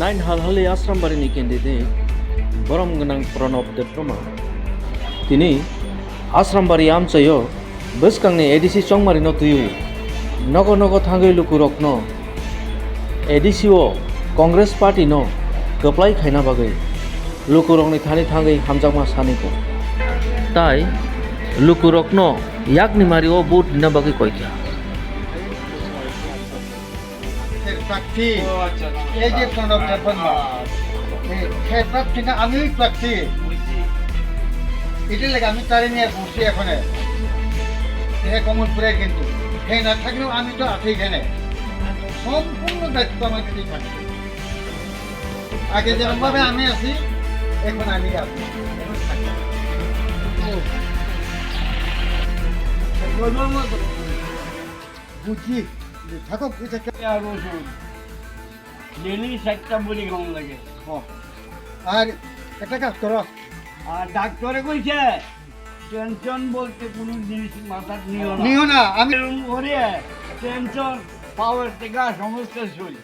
Nine Halhali Ashrambari ni candidate Bg.Pranab Debbarma Tini Ashrambari amchaio bwskangni ADC Chongmari no tuyu nogo thangai lukurok no ADC o Congress Party no kaplai khaina bagai lukurok ni thani thangai hamjakma sani ko tai lukurok no yakni mari o boot dina bagai koikha প্রার্থী Bg.Pranab Debbarma সেই প্রার্থী না আমি প্রার্থী এটা লাগে আমি তারে নিয়ে বসছি এখানে কমলপুরের কিন্তু সে না থাকলেও আমি তো আছি এখানে সম্পূর্ণ দায়িত্ব আমার কাছেই থাকবে আগে যেরকমভাবে আমি আছি এখন আমি আছি বুঝি থাকো ডেলি 7টা বড়ি খাওয়ান লাগে আর একটা কাজ করো আর ডাক্তারে কইছে টেনশন বলতে কোনো জিনিস মাথায় নিও না আমি এরকম করে টেনশন পাওয়ার থেকে সমস্ত শুই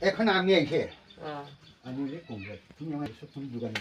এখন আমি আইছে আমি কমবে তুমি আমার সব যোগান